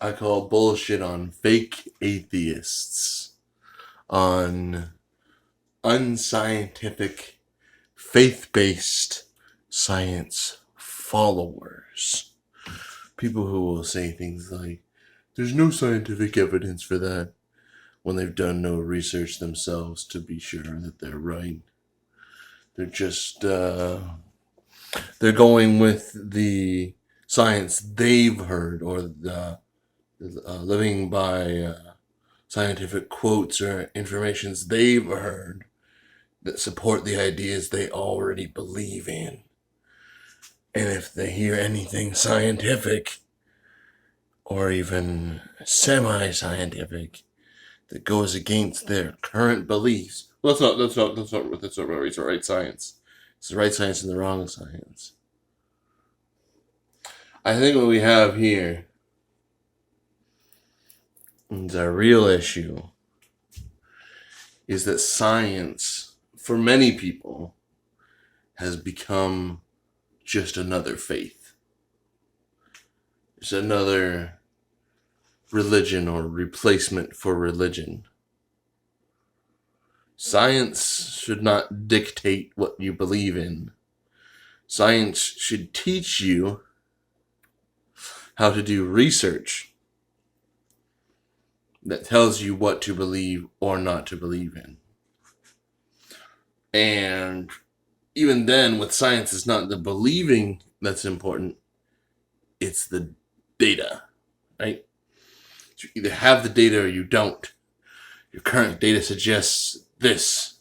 I call bullshit on fake atheists, on unscientific, faith-based science followers. People who will say things like, there's no scientific evidence for that, when they've done no research themselves to be sure that they're right. They're just, they're going with the science they've heard, or living by scientific quotes or informations they've heard that support the ideas they already believe in. And if they hear anything scientific or even semi-scientific that goes against their current beliefs, well, that's not right science. It's the right science and the wrong science. I think what we have here is a real issue, is that science, for many people, has become just another faith. It's another religion or replacement for religion. Science should not dictate what you believe in. Science should teach you how to do research that tells you what to believe or not to believe in. And even then, with science, it's not the believing that's important, it's the data, right? You either have the data or you don't. Your current data suggests this.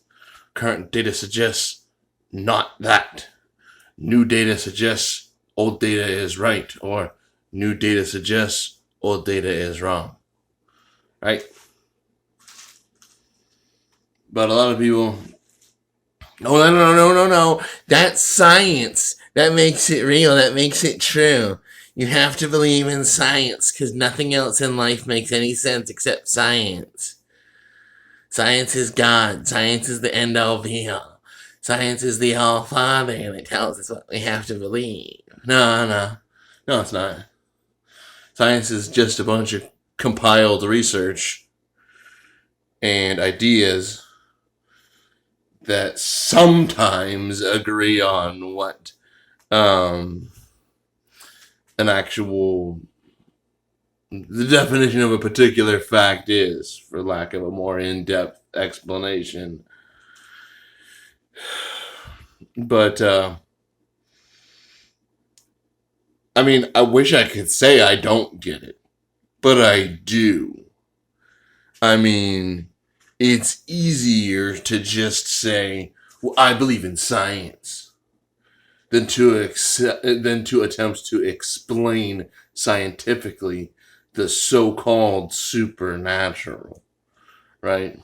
Current data suggests not that. New data suggests old data is right, or new data suggests old data is wrong, right? But a lot of people, no. That's science. That makes it real. That makes it true. You have to believe in science because nothing else in life makes any sense except science. Science is God. Science is the end-all be-all. Science is the All-Father, and it tells us what we have to believe. No, it's not. Science is just a bunch of compiled research and ideas that sometimes agree on what an actual, the definition of a particular fact is, for lack of a more in-depth explanation. But, I mean, I wish I could say I don't get it, but I do. I mean, it's easier to just say, well, I believe in science, than to attempt to explain scientifically the so-called supernatural, right?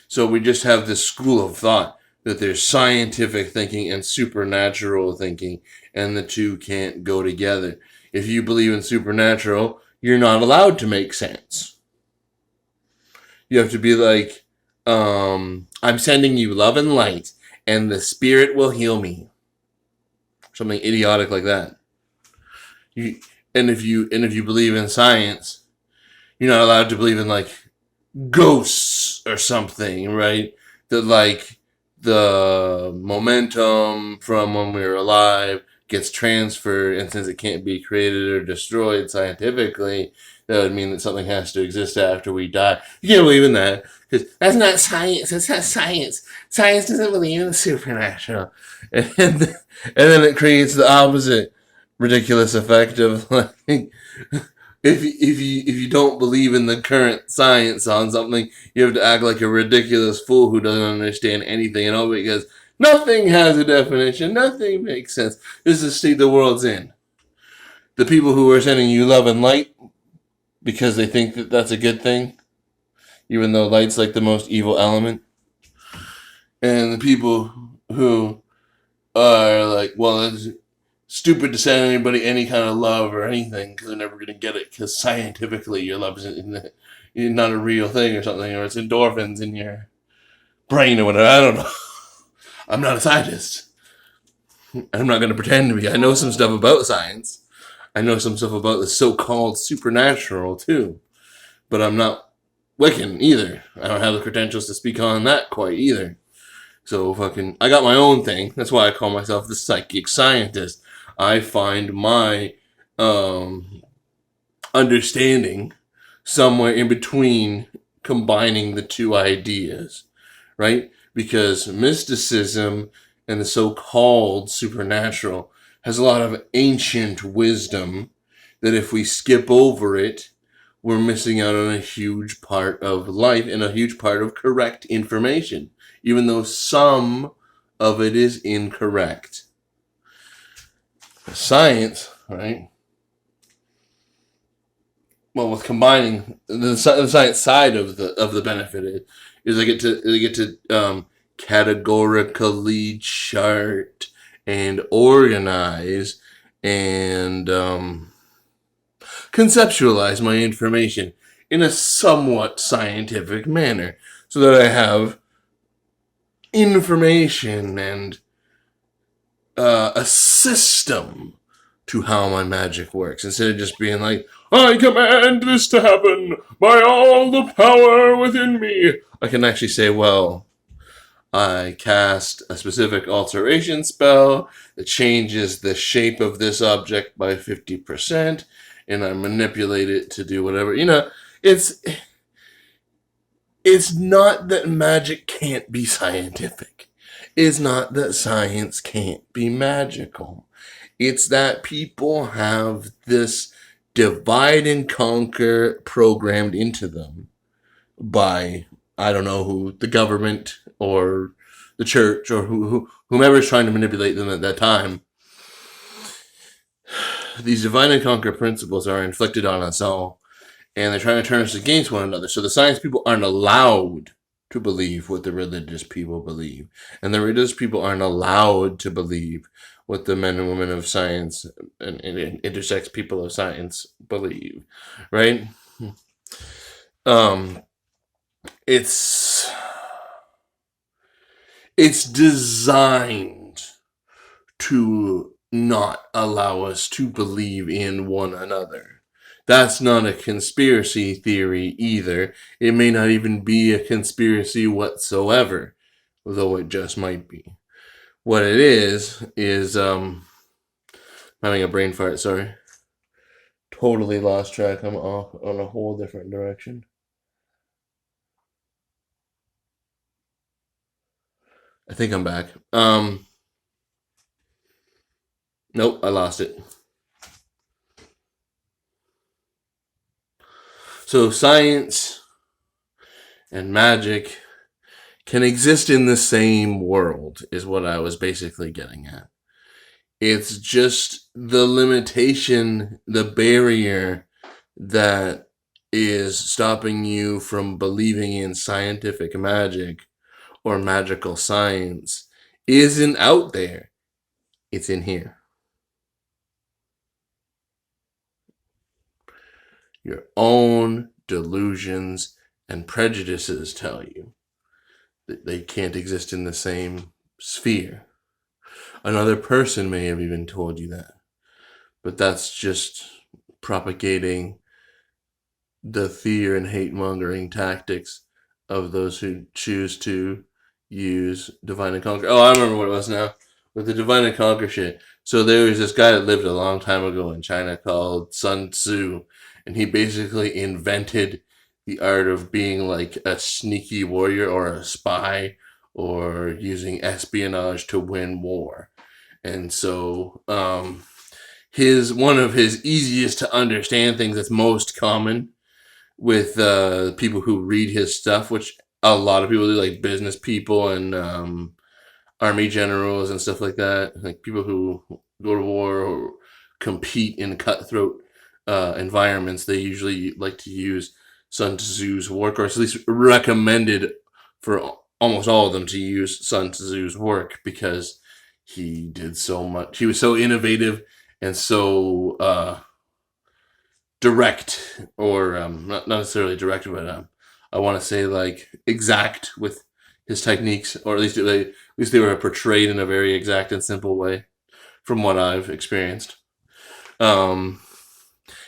So we just have this school of thought that there's scientific thinking and supernatural thinking, and the two can't go together. If you believe in supernatural, you're not allowed to make sense. You have to be like, I'm sending you love and light, and the spirit will heal me. Something idiotic like that. And if you believe in science, you're not allowed to believe in like ghosts or something, right? That like the momentum from when we were alive gets transferred, and since it can't be created or destroyed scientifically, that would mean that something has to exist after we die. You can't believe in that, because that's not science. That's not science. Science doesn't believe in the supernatural. And then it creates the opposite ridiculous effect of like, if you don't believe in the current science on something, you have to act like a ridiculous fool who doesn't understand anything at all, because nothing has a definition, nothing makes sense. This is the state the world's in. The people who are sending you love and light because they think that that's a good thing, even though light's like the most evil element, and the people who are like, well, it's stupid to send anybody any kind of love or anything because they're never going to get it, because scientifically your love isn't not a real thing or something, or it's endorphins in your brain or whatever. I don't know. I'm not a scientist. I'm not going to pretend to be. I know some stuff about science. I know some stuff about the so-called supernatural too, but I'm not Wiccan either. I don't have the credentials to speak on that quite either. So I got my own thing. That's why I call myself the psychic scientist. I find my um, understanding somewhere in between combining the two ideas, right? Because mysticism and the so-called supernatural has a lot of ancient wisdom that if we skip over it, we're missing out on a huge part of life and a huge part of correct information, even though some of it is incorrect. Science, right? Well, with combining the science side of the benefit is I get to categorically chart and organize and conceptualize my information in a somewhat scientific manner so that I have information and a system to how my magic works instead of just being like, I command this to happen by all the power within me. I can actually say, well, I cast a specific alteration spell that changes the shape of this object by 50%, and I manipulate it to do whatever. It's it's not that magic can't be scientific. It's not that science can't be magical. It's that people have this divide and conquer programmed into them by, I don't know who, the government or the church or whomever is trying to manipulate them at that time. These divide and conquer principles are inflicted on us all, and they're trying to turn us against one another. So the science people aren't allowed to believe what the religious people believe, and the religious people aren't allowed to believe what the men and women of science and intersex people of science believe, right? Um, it's it's designed to not allow us to believe in one another. That's not a conspiracy theory either. It may not even be a conspiracy whatsoever, though it just might be. What it is I'm having a brain fart, sorry. Totally lost track. I'm off on a whole different direction. I think I'm back. Nope, I lost it. So science and magic can exist in the same world, is what I was basically getting at. It's just the limitation, the barrier that is stopping you from believing in scientific magic or magical science isn't out there. It's in here. Your own delusions and prejudices tell you that they can't exist in the same sphere. Another person may have even told you that, but that's just propagating the fear and hate mongering tactics of those who choose to use divine and conquer. Oh, I remember what it was now with the divine and conquer shit. So there was this guy that lived a long time ago in China called Sun Tzu, and he basically invented the art of being like a sneaky warrior or a spy or using espionage to win war. And so his one of his easiest to understand things that's most common with people who read his stuff, which a lot of people do, like business people and army generals and stuff like that, like people who go to war or compete in cutthroat environments. They usually like to use Sun Tzu's work, or at least recommended for almost all of them to use Sun Tzu's work because he did so much. He was so innovative and so direct, or not necessarily direct, but I want to say like exact with his techniques, or at least they were portrayed in a very exact and simple way, from what I've experienced.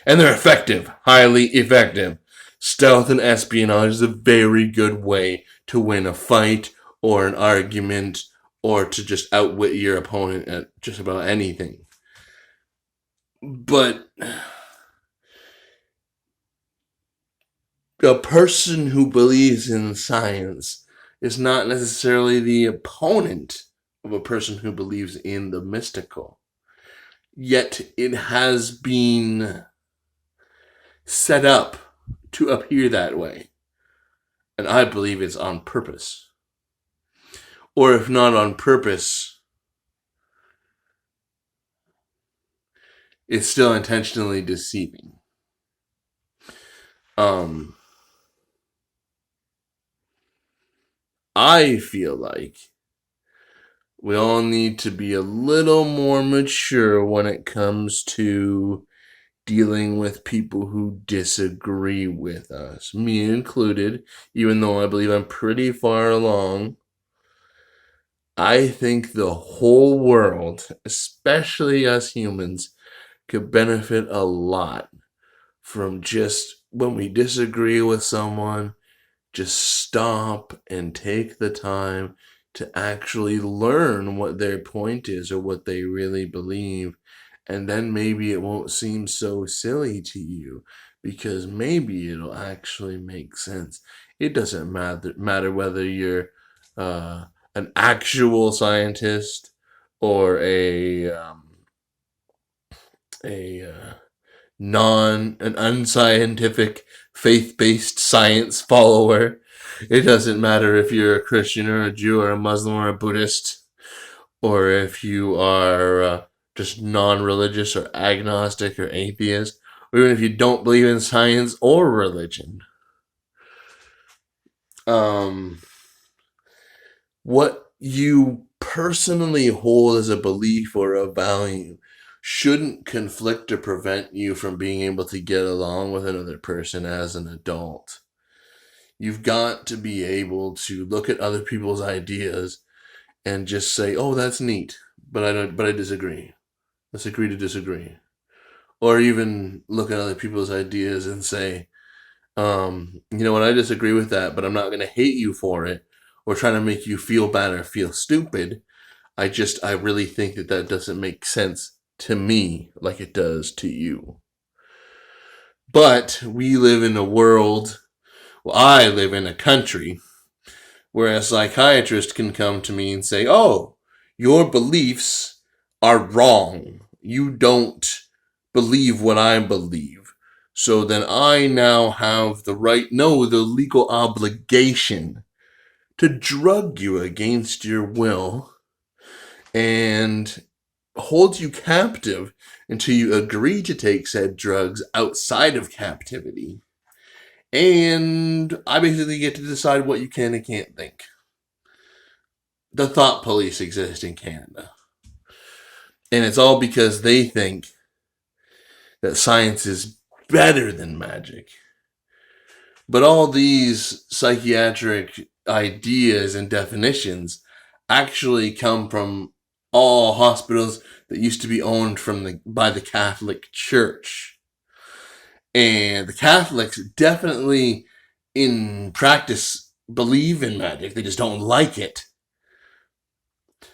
And they're effective, highly effective. Stealth and espionage is a very good way to win a fight or an argument or to just outwit your opponent at just about anything. But a person who believes in science is not necessarily the opponent of a person who believes in the mystical. Yet it has been set up to appear that way. And I believe it's on purpose. Or if not on purpose, it's still intentionally deceiving. I feel like we all need to be a little more mature when it comes to dealing with people who disagree with us, me included, even though I believe I'm pretty far along. I think the whole world, especially us humans, could benefit a lot from just when we disagree with someone, just stop and take the time to actually learn what their point is or what they really believe. And then maybe it won't seem so silly to you because maybe it'll actually make sense. It doesn't matter whether you're an actual scientist or an unscientific faith-based science follower. It doesn't matter if you're a Christian or a Jew or a Muslim or a Buddhist, or if you are just non-religious or agnostic or atheist, or even if you don't believe in science or religion. What you personally hold as a belief or a value shouldn't conflict or prevent you from being able to get along with another person as an adult. You've got to be able to look at other people's ideas and just say, "Oh, that's neat, but I disagree. Let's agree to disagree." Or even look at other people's ideas and say, "You know what? I disagree with that, but I'm not going to hate you for it or trying to make you feel bad or feel stupid. I really think that doesn't make sense to me like it does to you." But we live in a world, well, I live in a country where a psychiatrist can come to me and say, "Oh, your beliefs are wrong. You don't believe what I believe. So then I now have the legal obligation to drug you against your will and hold you captive until you agree to take said drugs outside of captivity. And I basically get to decide what you can and can't think." The thought police exist in Canada. And it's all because they think that science is better than magic. But all these psychiatric ideas and definitions actually come from all hospitals that used to be owned by the Catholic Church. And the Catholics definitely, in practice, believe in magic. They just don't like it.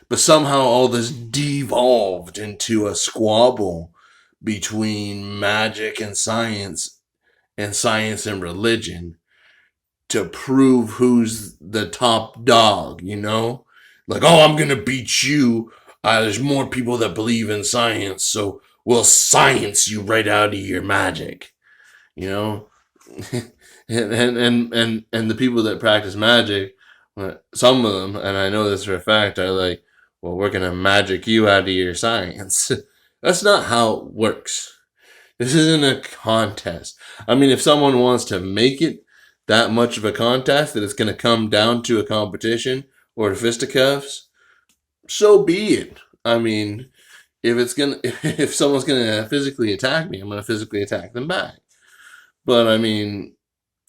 But somehow all this devolved into a squabble between magic and science and religion to prove who's the top dog, you know? Like, "Oh, I'm gonna beat you. There's more people that believe in science, so we'll science you right out of your magic," you know? and the people that practice magic, some of them, and I know this for a fact, are like, "Well, we're gonna magic you out of your science." That's not how it works. This isn't a contest. I mean, if someone wants to make it that much of a contest that it's going to come down to a competition or to fisticuffs, so be it. I mean, if someone's gonna physically attack me, I'm gonna physically attack them back. But I mean,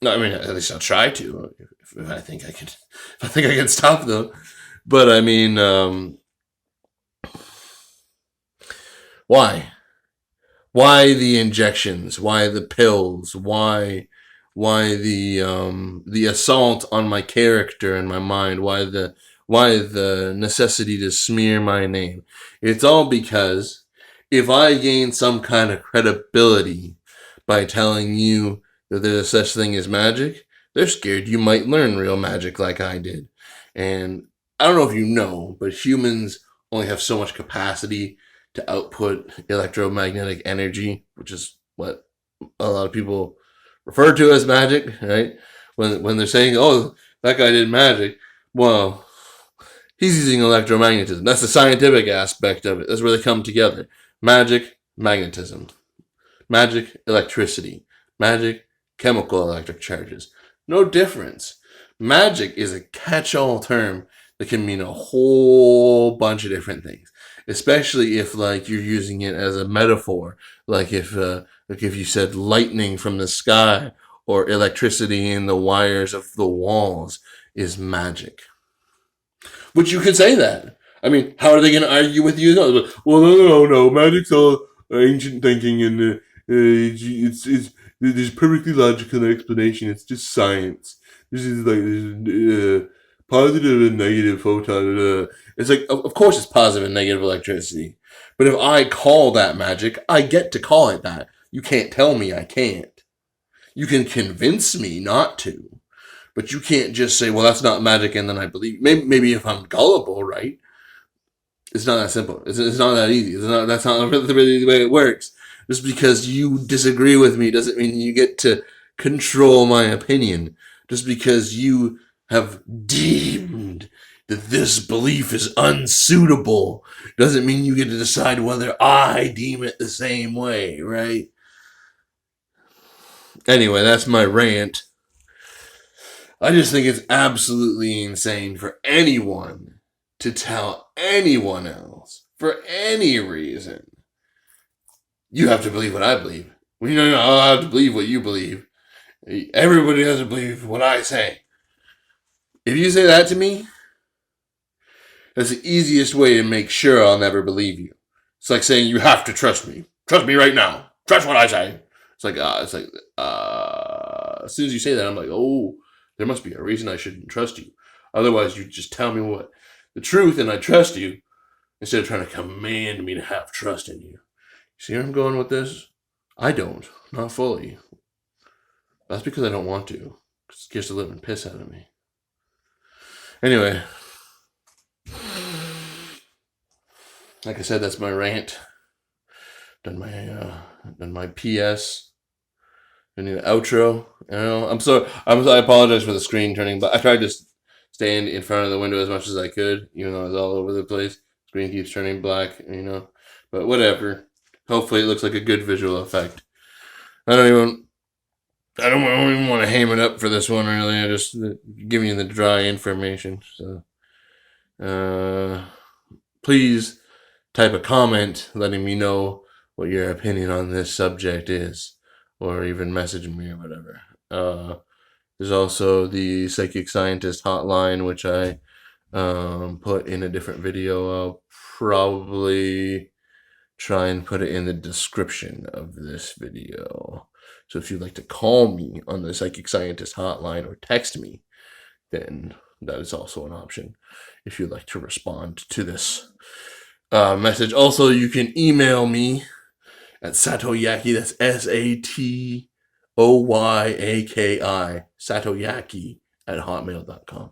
at least I'll try to if I think I can. If I think I can stop them. But I mean, why? Why the injections? Why the pills? Why the assault on my character and my mind? Why the necessity to smear my name? It's all because if I gain some kind of credibility by telling you that there's such thing as magic, they're scared you might learn real magic like I did. And I don't know if you know, but humans only have so much capacity to output electromagnetic energy, which is what a lot of people refer to as magic, right? When they're saying, "Oh, that guy did magic," well, he's using electromagnetism. That's the scientific aspect of it. That's where they come together: magic, magnetism, magic, electricity, magic, chemical electric charges. No difference. Magic is a catch-all term that can mean a whole bunch of different things, especially if like you're using it as a metaphor, like if you said lightning from the sky or electricity in the wires of the walls is magic. Which you could say that. I mean, how are they going to argue with you? No, well, no. Magic's all ancient thinking, and it's there's perfectly logical explanation. It's just science. This is like positive and negative photon. It's like, of course, it's positive and negative electricity. But if I call that magic, I get to call it that. You can't tell me I can't. You can convince me not to. But you can't just say, well, that's not magic, and then I believe. Maybe if I'm gullible, right? It's not that simple. It's not that easy. That's not really the way it works. Just because you disagree with me doesn't mean you get to control my opinion. Just because you have deemed that this belief is unsuitable doesn't mean you get to decide whether I deem it the same way, right? Anyway, that's my rant. I just think it's absolutely insane for anyone to tell anyone else, for any reason, you have to believe what I believe. Well, you know, I'll have to believe what you believe. Everybody has to believe what I say. If you say that to me, that's the easiest way to make sure I'll never believe you. It's like saying you have to trust me. Trust me right now. Trust what I say. As soon as you say that, I'm like, oh, there must be a reason I shouldn't trust you. Otherwise, you just tell me what the truth and I trust you instead of trying to command me to have trust in you. See where I'm going with this? I don't. Not fully. That's because I don't want to. It scares the living piss out of me. Anyway. Like I said, that's my rant. Done my PS. I need an outro. I apologize for the screen turning, but I tried to stand in front of the window as much as I could, even though it was all over the place. Screen keeps turning black, But whatever. Hopefully it looks like a good visual effect. I don't even want to ham it up for this one, really. I just giving you the dry information. So, please type a comment letting me know what your opinion on this subject is, or even message me or whatever. There's also the Psychic Scientist Hotline, which I put in a different video. I'll probably try and put it in the description of this video. So if you'd like to call me on the Psychic Scientist Hotline or text me, then that is also an option if you'd like to respond to this message. Also, you can email me at Satoyaki. That's SATOYAKI, Satoyaki @hotmail.com.